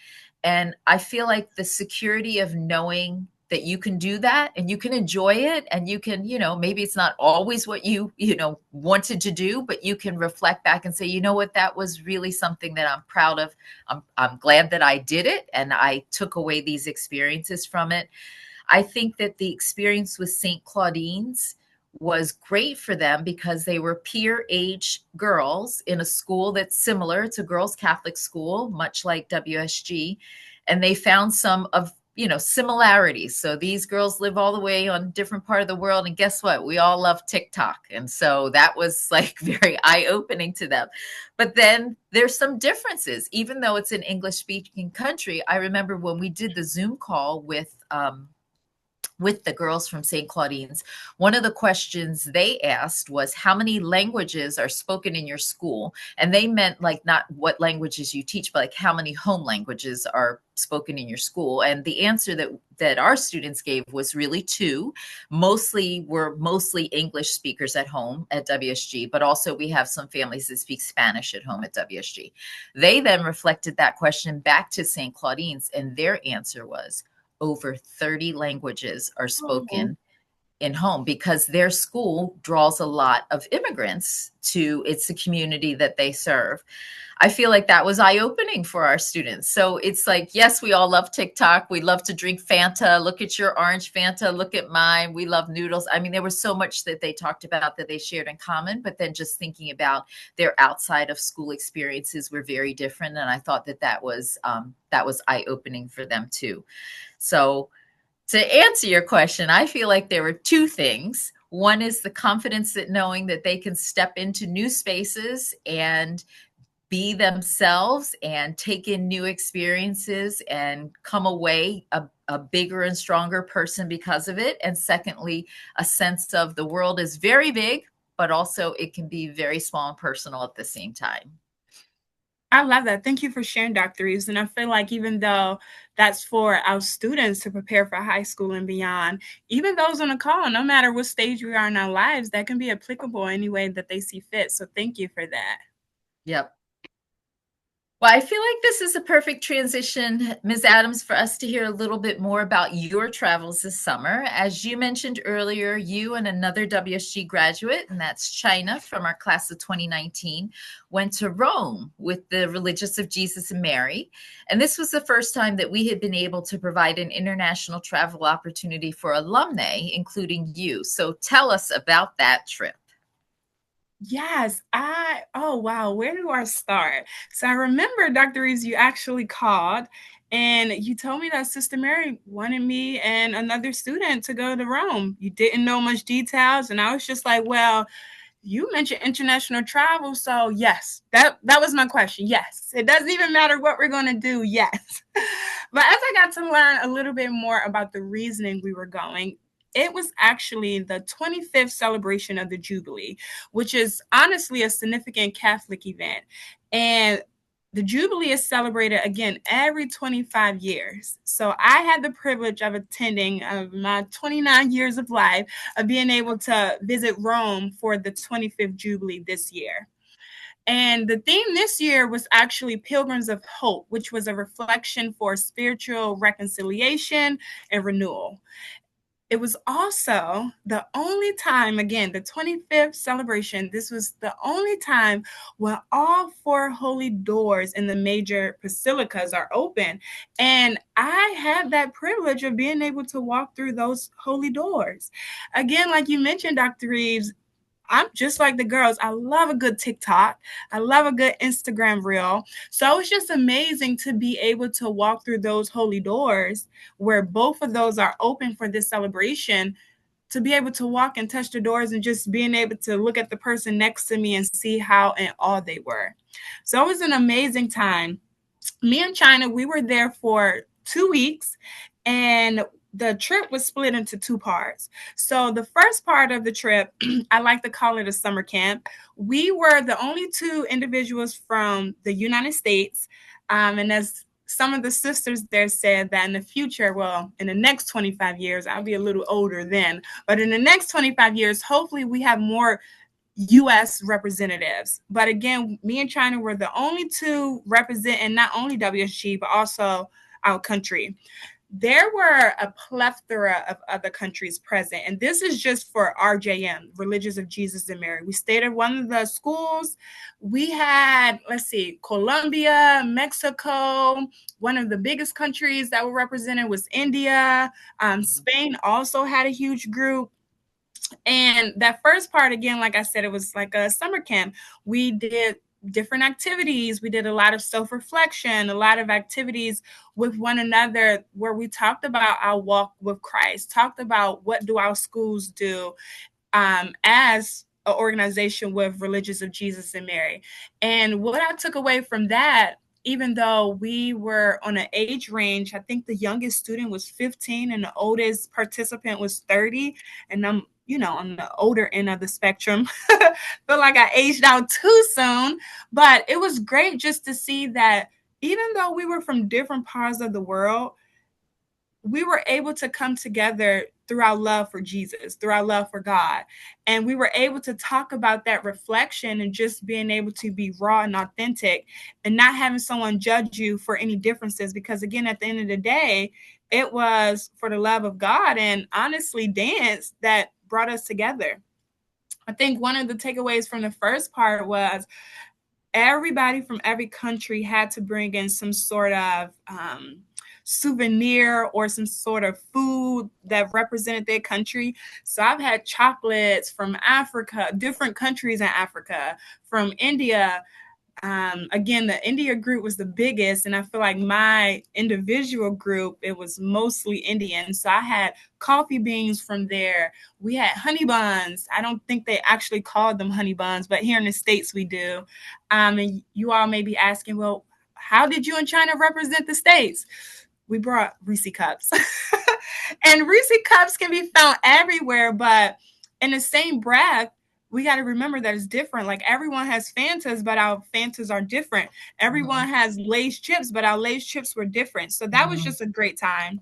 B: And I feel like the security of knowing that you can do that and you can enjoy it and you can, maybe it's not always what you wanted to do, but you can reflect back and say, you know what, that was really something that I'm proud of. I'm glad that I did it and I took away these experiences from it. I think that the experience with St. Claudine's was great for them because they were peer age girls in a school that's similar to girls Catholic school, much like WSG. And they found some of, similarities. So these girls live all the way on different part of the world. And guess what? We all love TikTok. And so that was like very eye-opening to them. But then there's some differences, even though it's an English speaking country. I remember when we did the Zoom call with with the girls from St. Claudine's, one of the questions they asked was, how many languages are spoken in your school? And they meant like not what languages you teach, but like how many home languages are spoken in your school. And the answer that our students gave was really two. We're mostly English speakers at home at WSG, but also we have some families that speak Spanish at home at WSG. They then reflected that question back to St. Claudine's, and their answer was over 30 languages are spoken in home, because their school draws a lot of immigrants to it's the community that they serve. I feel like that was eye-opening for our students. So it's like, yes, we all love TikTok. We love to drink Fanta. Look at your orange Fanta. Look at mine. We love noodles. I mean, there was so much that they talked about that they shared in common, but then just thinking about their outside of school experiences were very different. And I thought that was eye-opening for them too. So to answer your question, I feel like there were two things. One is the confidence that knowing that they can step into new spaces and be themselves and take in new experiences and come away a bigger and stronger person because of it. And secondly, a sense of the world is very big, but also it can be very small and personal at the same time.
A: I love that. Thank you for sharing, Dr. Reeves. And I feel like even though that's for our students to prepare for high school and beyond, even those on the call, no matter what stage we are in our lives, that can be applicable any way that they see fit. So thank you for that.
B: Yep. Well, I feel like this is a perfect transition, Ms. Adams, for us to hear a little bit more about your travels this summer. As you mentioned earlier, you and another WSG graduate, and that's China from our class of 2019, went to Rome with the Religious of Jesus and Mary. And this was the first time that we had been able to provide an international travel opportunity for alumnae, including you. So tell us about that trip.
A: Yes, oh wow, where do I start? So I remember, Dr. Reeves, you actually called and you told me that Sister Mary wanted me and another student to go to Rome. You didn't know much details, and I was just like, well, you mentioned international travel, so yes, that was my question. Yes, it doesn't even matter what we're going to do. Yes. But as I got to learn a little bit more about the reasoning we were going, it was actually the 25th celebration of the Jubilee, which is honestly a significant Catholic event. And the Jubilee is celebrated again every 25 years. So I had the privilege of attending my 29 years of life of being able to visit Rome for the 25th Jubilee this year. And the theme this year was actually Pilgrims of Hope, which was a reflection for spiritual reconciliation and renewal. It was also the only time, again, the 25th celebration, this was the only time when all four holy doors in the major basilicas are open. And I had that privilege of being able to walk through those holy doors. Again, like you mentioned, Dr. Reeves, I'm just like the girls. I love a good TikTok. I love a good Instagram reel. So it's just amazing to be able to walk through those holy doors where both of those are open for this celebration, to be able to walk and touch the doors and just being able to look at the person next to me and see how in awe they were. So it was an amazing time. Me and China, we were there for 2 weeks, and the trip was split into two parts. So the first part of the trip, I like to call it a summer camp. We were the only two individuals from the United States. And as some of the sisters there said, that in the future, well, in the next 25 years, I'll be a little older then, but in the next 25 years, hopefully we have more U.S. representatives. But again, me and China were the only two representing not only WSG, but also our country. There were a plethora of other countries present, and this is just for RJM, Religious of Jesus and Mary. We stayed at one of the schools. We had, Colombia, Mexico. One of the biggest countries that were represented was India. Spain also had a huge group. And that first part, again, like I said, it was like a summer camp. We did different activities. We did a lot of self-reflection, a lot of activities with one another where we talked about our walk with Christ, talked about what do our schools do as an organization with Religious of Jesus and Mary. And what I took away from that even though we were on an age range, I think the youngest student was 15 and the oldest participant was 30. And I'm, on the older end of the spectrum. Feel like I aged out too soon. But it was great just to see that even though we were from different parts of the world, we were able to come together through our love for Jesus, through our love for God. And we were able to talk about that reflection and just being able to be raw and authentic and not having someone judge you for any differences. Because again, at the end of the day, it was for the love of God and honestly dance that brought us together. I think one of the takeaways from the first part was everybody from every country had to bring in some sort of souvenir or some sort of food that represented their country. So I've had chocolates from Africa, different countries in Africa, from India. Again, the India group was the biggest, and I feel like my individual group, it was mostly Indian. So I had coffee beans from there. We had honey buns. I don't think they actually called them honey buns, but here in the States we do. And you all may be asking, well, how did you and China represent the States? We brought Reese cups. And Reese cups can be found everywhere, but in the same breath, we got to remember that it's different. Like everyone has Fantas, but our Fantas are different. Everyone has Lay's chips, but our Lay's chips were different. So that was just a great time.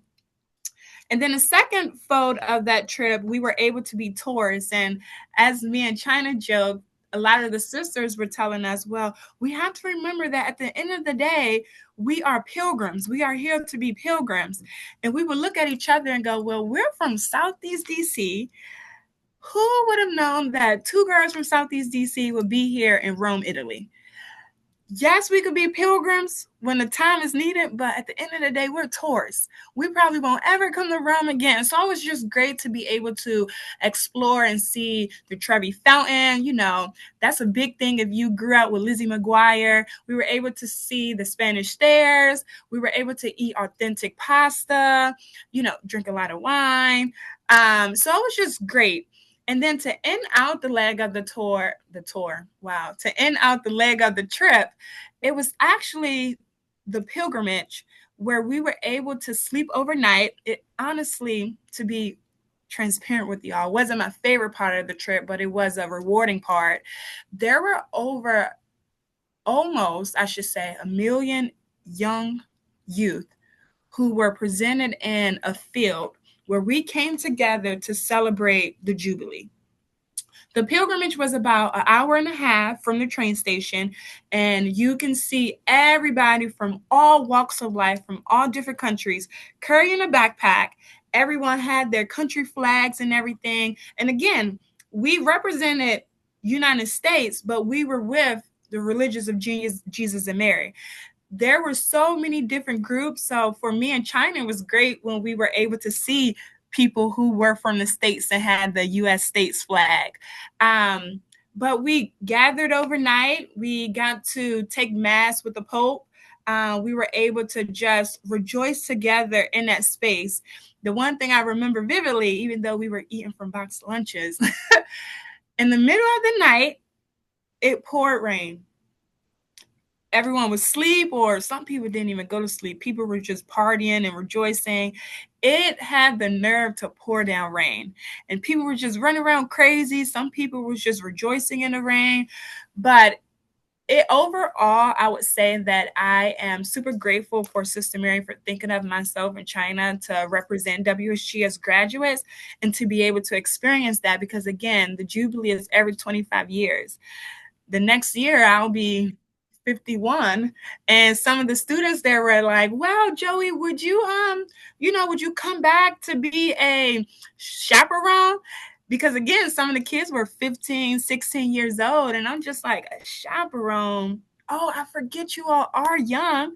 A: And then the second fold of that trip, we were able to be tourists. And as me and China joked, a lot of the sisters were telling us, well, we have to remember that at the end of the day, we are pilgrims. We are here to be pilgrims. And we would look at each other and go, well, we're from Southeast DC. Who would have known that two girls from Southeast DC would be here in Rome, Italy? Yes, we could be pilgrims when the time is needed, but at the end of the day, we're tourists. We probably won't ever come to Rome again. So it was just great to be able to explore and see the Trevi Fountain. That's a big thing if you grew up with Lizzie McGuire. We were able to see the Spanish Stairs. We were able to eat authentic pasta, drink a lot of wine. So it was just great. And then to end out the leg of the tour, to end out the leg of the trip, it was actually the pilgrimage where we were able to sleep overnight. It honestly, to be transparent with y'all, wasn't my favorite part of the trip, but it was a rewarding part. There were over almost, I should say, 1 million young youth who were presented in a field where we came together to celebrate the Jubilee. The pilgrimage was about an hour and a half from the train station, and you can see everybody from all walks of life, from all different countries, carrying a backpack. Everyone had their country flags and everything. And again, we represented United States, but we were with the religions of Jesus and Mary. There were so many different groups. So for me and China, it was great when we were able to see people who were from the States and had the U.S. States flag. But we gathered overnight. We got to take mass with the Pope. We were able to just rejoice together in that space. The one thing I remember vividly, even though we were eating from boxed lunches, in the middle of the night, it poured rain. Everyone was asleep, or some people didn't even go to sleep. People were just partying and rejoicing. It had the nerve to pour down rain, and people were just running around crazy. Some people were just rejoicing in the rain. But overall, I would say that I am super grateful for Sister Mary for thinking of myself in China to represent WSG as graduates and to be able to experience that, because again, the Jubilee is every 25 years. The next year I'll be 51, and some of the students there were like, wow, Joey, would you come back to be a chaperone? Because again, some of the kids were 15, 16 years old, and I'm just like, a chaperone? Oh, I forget you all are young.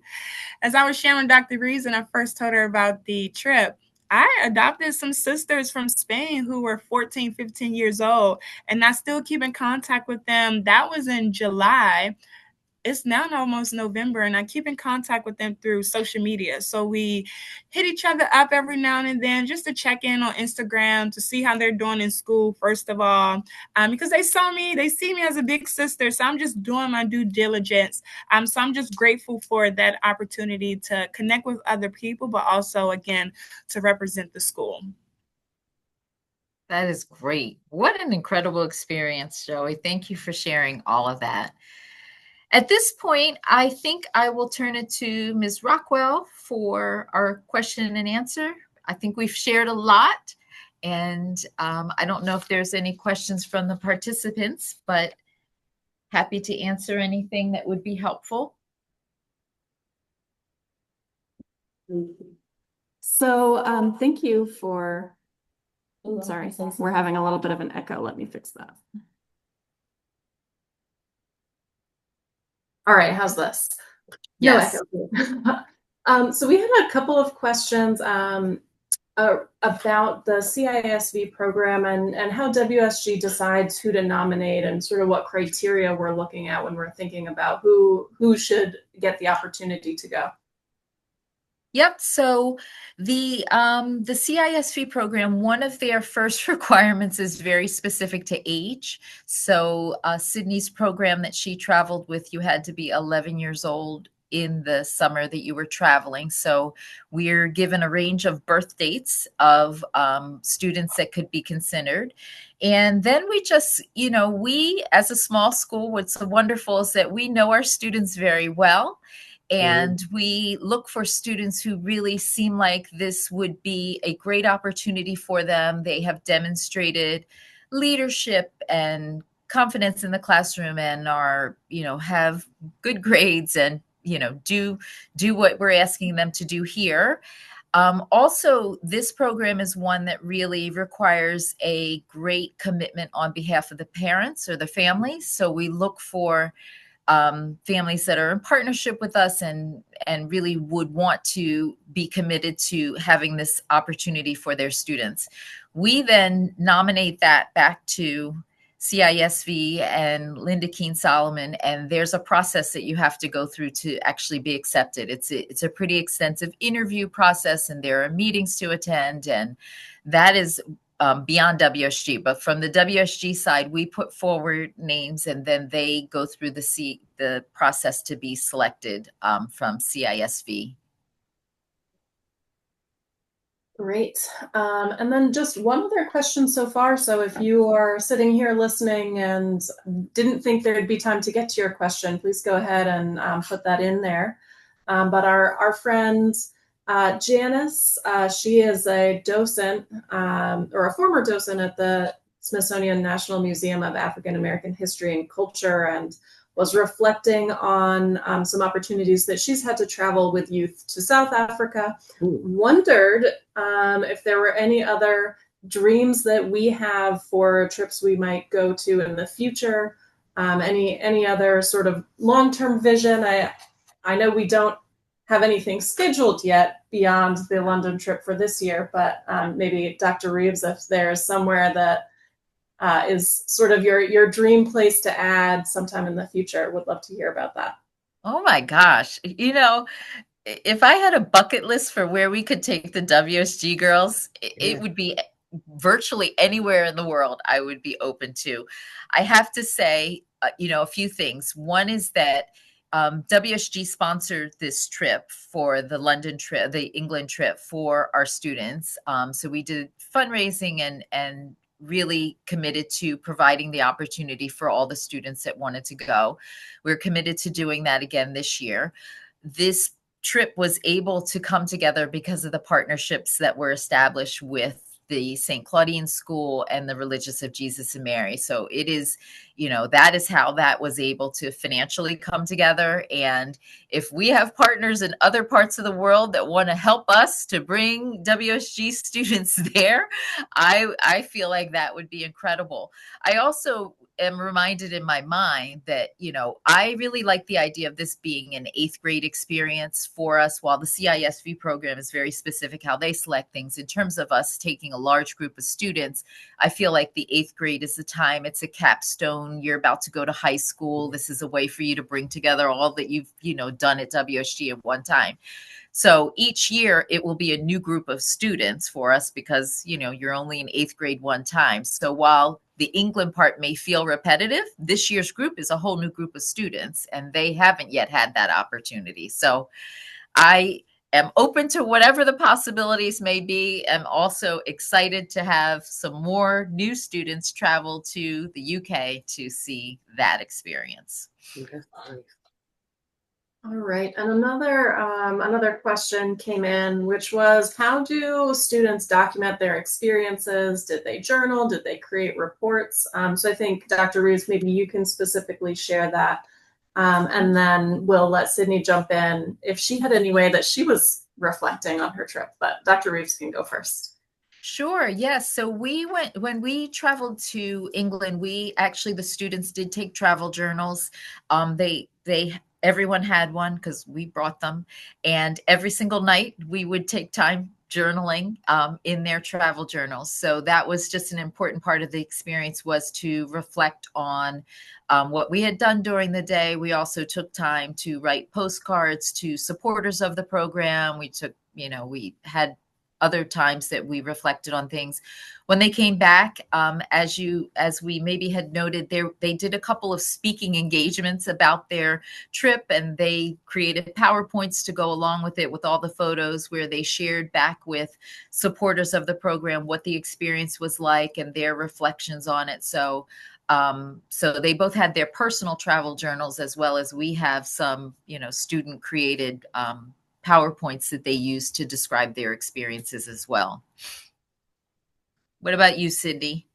A: As I was sharing Dr. Reeves and I first told her about the trip, I adopted some sisters from Spain who were 14, 15 years old, and I still keep in contact with them. That was in July. it's now almost November, and I keep in contact with them through social media. So we hit each other up every now and then just to check in on Instagram to see how they're doing in school, first of all, because they see me as a big sister. So I'm just doing my due diligence. So I'm just grateful for that opportunity to connect with other people, but also, again, to represent the school.
B: That is great. What an incredible experience, Joey. Thank you for sharing all of that. At this point, I think I will turn it to Ms. Rockwell for our question and answer. I think we've shared a lot, and I don't know if there's any questions from the participants, but happy to answer anything that would be helpful.
C: So thank you for, sorry, we're having a little bit of an echo. Let me fix that. All right, how's this?
B: Yes.
C: No echo. So we had a couple of questions about the CISV program and how WSG decides who to nominate and sort of what criteria we're looking at when we're thinking about who should get the opportunity to go.
B: Yep. So the CISV program, one of their first requirements is very specific to age. So Sydney's program that she traveled with, you had to be 11 years old in the summer that you were traveling. So we're given a range of birth dates of students that could be considered. And then we just, we as a small school, what's wonderful is that we know our students very well. And we look for students who really seem like this would be a great opportunity for them. They have demonstrated leadership and confidence in the classroom and are, have good grades and, do what we're asking them to do here. Also, this program is one that really requires a great commitment on behalf of the parents or the families. So we look for families that are in partnership with us and really would want to be committed to having this opportunity for their students. We then nominate that back to CISV and Linda Keene Solomon, and there's a process that you have to go through to actually be accepted. It's a pretty extensive interview process, and there are meetings to attend, and that is beyond WSG. But from the WSG side, we put forward names and then they go through the process to be selected from CISV.
C: Great. And then just one other question so far. So if you are sitting here listening and didn't think there'd be time to get to your question, please go ahead and put that in there. But our friend Janice, she is a docent or a former docent at the Smithsonian National Museum of African American History and Culture, and was reflecting on some opportunities that she's had to travel with youth to South Africa. Wondered if there were any other dreams that we have for trips we might go to in the future, any other sort of long-term vision. I know we don't have anything scheduled yet beyond the London trip for this year, but maybe Dr. Reeves, if there's somewhere that is sort of your dream place to add sometime in the future, would love to hear about that.
B: Oh my gosh. If I had a bucket list for where we could take the WSG girls, it would be virtually anywhere in the world I would be open to. I have to say, a few things. One is that WSG sponsored this trip for the London trip, the England trip for our students. So we did fundraising and really committed to providing the opportunity for all the students that wanted to go. We're committed to doing that again this year. This trip was able to come together because of the partnerships that were established with the St. Claudine School and the Religious of Jesus and Mary. So it is, that is how that was able to financially come together. And if we have partners in other parts of the world that want to help us to bring WSG students there, I feel like that would be incredible. I also am reminded in my mind that, I really like the idea of this being an 8th grade experience for us. While the CISV program is very specific how they select things, in terms of us taking a large group of students, I feel like the 8th grade is the time. It's a capstone. You're about to go to high school. This is a way for you to bring together all that you've, done at WSG at one time. So each year it will be a new group of students for us because, you're only in 8th grade one time. So while the England part may feel repetitive, this year's group is a whole new group of students and they haven't yet had that opportunity. So I am open to whatever the possibilities may be. I'm also excited to have some more new students travel to the UK to see that experience.
E: That's nice.
C: All right, and another question came in, which was, how do students document their experiences? Did they journal? Did they create reports? So I think, Dr. Reeves, maybe you can specifically share that, and then we'll let Sydney jump in if she had any way that she was reflecting on her trip. But Dr. Reeves can go first.
B: Sure. Yes. So when we traveled to England, the students did take travel journals. Everyone had one because we brought them. And every single night we would take time journaling in their travel journals. So that was just an important part of the experience, was to reflect on what we had done during the day. We also took time to write postcards to supporters of the program. We had other times that we reflected on things. When they came back, as we maybe had noted, they did a couple of speaking engagements about their trip, and they created PowerPoints to go along with it, with all the photos, where they shared back with supporters of the program what the experience was like and their reflections on it. So they both had their personal travel journals, as well as we have some, student created PowerPoints that they use to describe their experiences as well. What about you, Sydney?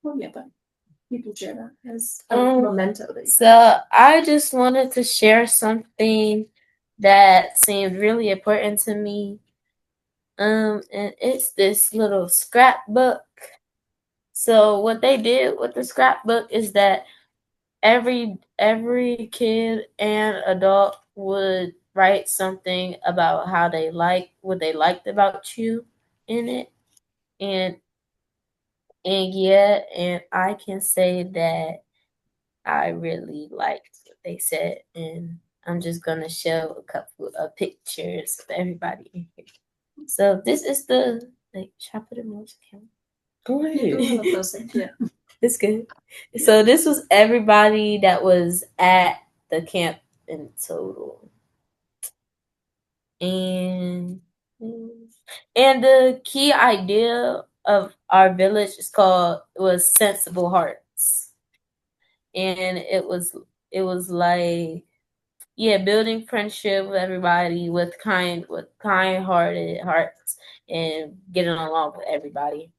C: Oh, yeah, but you can share that as a memento.
D: So I just wanted to share something that seemed really important to me. And it's this little scrapbook. So what they did with the scrapbook is that every kid and adult would write something about what they liked about you in it. And and I can say that I really liked what they said, and I'm just gonna show a couple of pictures for everybody in here. So this is should I put it on the camera?
E: Go ahead.
C: Yeah.
D: It's good. So this was everybody that was at the camp in total. And the key idea of our village was sensible hearts. And it was like, building friendship with everybody, with kind-hearted hearts, and getting along with everybody.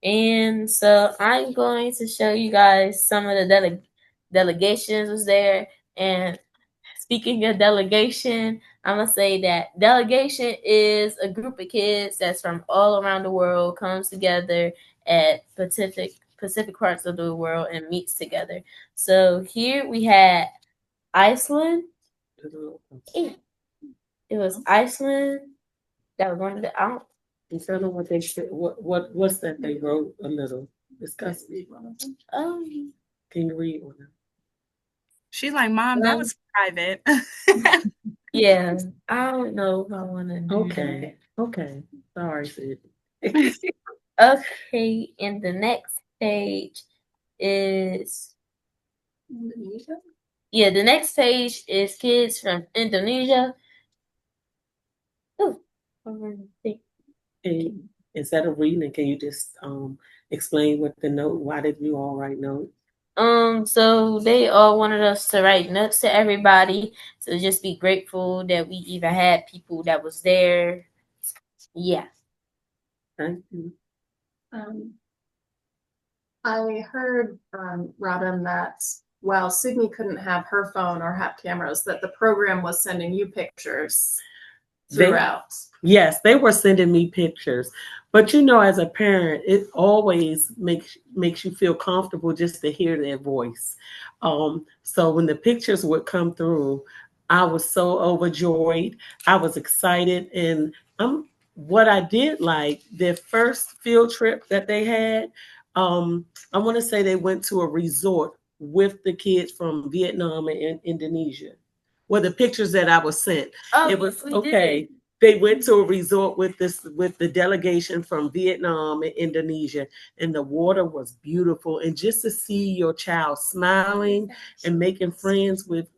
D: And so I'm going to show you guys some of the delegations was there. And speaking of delegation, I'm going to say that delegation is a group of kids that's from all around the world, comes together at Pacific parts of the world and meets together. So here we had Iceland. It was Iceland that was one of the out.
E: You tell them what they should, what's that they wrote a little. Discuss. Can you read one?
A: She's like, Mom, that was private.
D: Yeah, I don't know if I want to.
E: Okay. Sorry, Sid.
D: Okay, and the next page is
C: Indonesia?
D: Yeah, the next page is kids from Indonesia. Oh,
E: instead of reading it, can you just explain what the note? Why did you all write notes?
D: So they all wanted us to write notes to everybody, to just be grateful that we even had people that was there. Yeah.
E: Thank you.
C: I heard, Robin, that while Sydney couldn't have her phone or have cameras, that the program was sending you pictures. throughout.
E: Yes, they were sending me pictures. But as a parent, it always makes you feel comfortable just to hear their voice. So when the pictures would come through, I was so overjoyed. I was excited, and what I did like their first field trip that they had. I want to say they went to a resort with the kids from Vietnam and Indonesia. Well, the pictures that I was sent, it was okay. They went to a resort with the delegation from Vietnam and Indonesia, and the water was beautiful. And just to see your child smiling and making friends with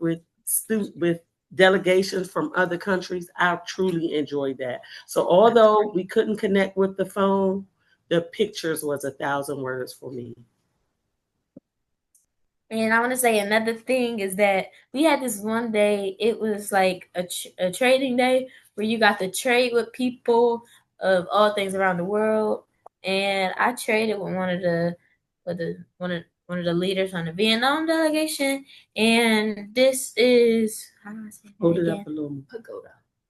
E: delegations from other countries, I truly enjoyed that. So although we couldn't connect with the phone, the pictures was 1,000 words for me.
D: And I want to say another thing is that we had this one day, it was like a trading day where you got to trade with people of all things around the world. And I traded with one of the leaders on the Vietnam delegation. And this is, how do I say it
E: Hold it
D: again?
E: up a little.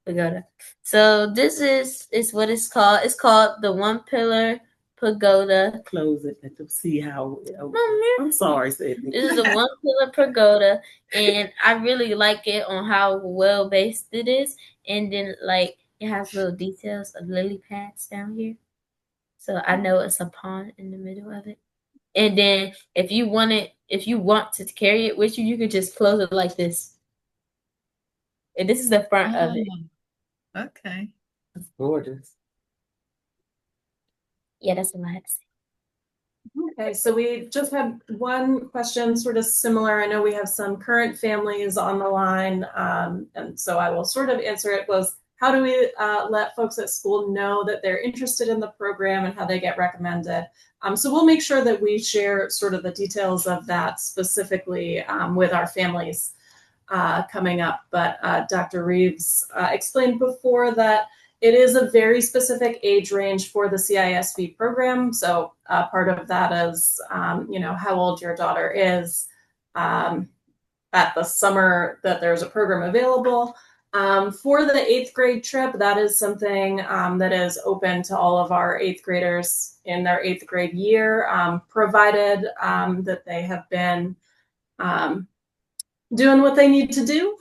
D: Pagoda. So this is what it's called. It's called the One Pillar Pagoda.
E: Close it. Let them see how. I'm sorry, Sydney.
D: This is a One Pillar Pagoda, and I really like it on how well based it is. And then like it has little details of lily pads down here, so I know it's a pond in the middle of it. And then if you want to carry it with you, you could just close it like this. And this is the front of it.
B: Okay.
E: That's gorgeous.
D: Yeah, that's what I had to say.
C: Okay, so we just had one question sort of similar. I know we have some current families on the line, and so I will sort of answer it was, how do we let folks at school know that they're interested in the program and how they get recommended? So we'll make sure that we share sort of the details of that specifically with our families coming up. But Dr. Reeves explained before that it is a very specific age range for the CISV program. So part of that is, how old your daughter is at the summer that there's a program available. For the 8th grade trip, that is something that is open to all of our 8th graders in their 8th grade year, provided that they have been doing what they need to do,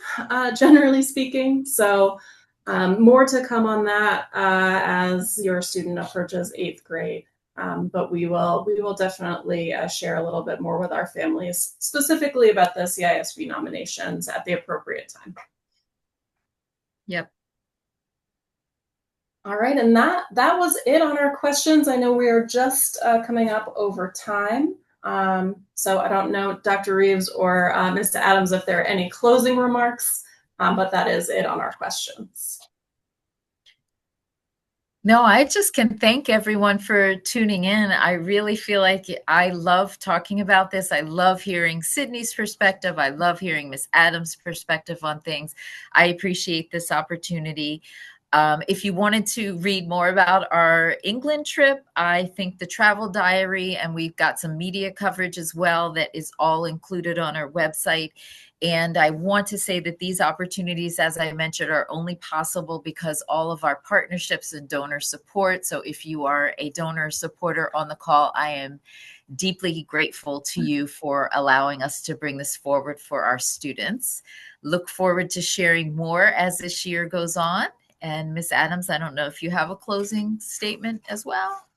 C: generally speaking. So more to come on that as your student approaches 8th grade. But we will definitely share a little bit more with our families, specifically about the CISV nominations at the appropriate time.
B: Yep.
C: All right, and that was it on our questions. I know we are just coming up over time. So I don't know, Dr. Reeves or Mr. Adams, if there are any closing remarks, but that is it on our questions.
B: No, I just can thank everyone for tuning in. I really feel like I love talking about this. I love hearing Sydney's perspective. I love hearing Miss Adams' perspective on things. I appreciate this opportunity. If you wanted to read more about our England trip, I think the travel diary, and we've got some media coverage as well that is all included on our website. And I want to say that these opportunities, as I mentioned, are only possible because all of our partnerships and donor support. So if you are a donor supporter on the call, I am deeply grateful to you for allowing us to bring this forward for our students. Look forward to sharing more as this year goes on. And Miss Adams, I don't know if you have a closing statement as well.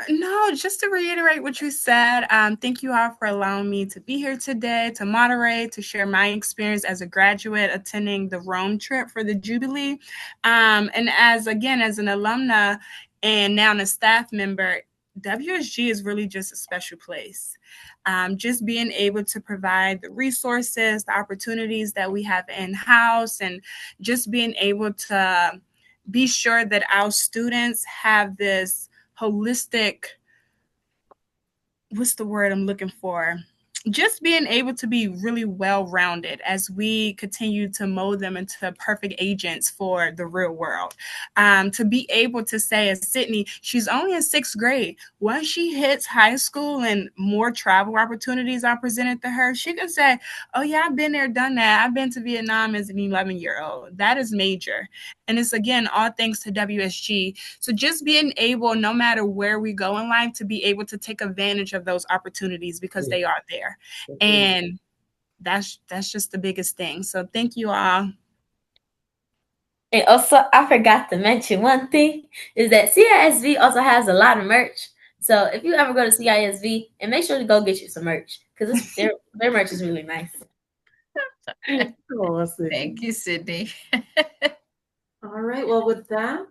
A: No, just to reiterate what you said, thank you all for allowing me to be here today, to moderate, to share my experience as a graduate attending the Rome trip for the Jubilee. And as an alumna and now a staff member, WSG is really just a special place. Just being able to provide the resources, the opportunities that we have in-house, and just being able to be sure that our students have this holistic, what's the word I'm looking for? just being able to be really well rounded as we continue to mold them into perfect agents for the real world. To be able to say, as Sydney, she's only in sixth grade. Once she hits high school and more travel opportunities are presented to her, she can say, oh, yeah, I've been there, done that. I've been to Vietnam as an 11-year-old. That is major. And it's, again, all thanks to WSG. So just being able, no matter where we go in life, to be able to take advantage of those opportunities because they are there. And that's just the biggest thing. So thank you all.
D: And also, I forgot to mention one thing is that CISV also has a lot of merch. So if you ever go to CISV, and make sure to go get you some merch because their merch is really nice.
E: Oh,
B: Thank you, Sydney.
C: All right. Well, with that.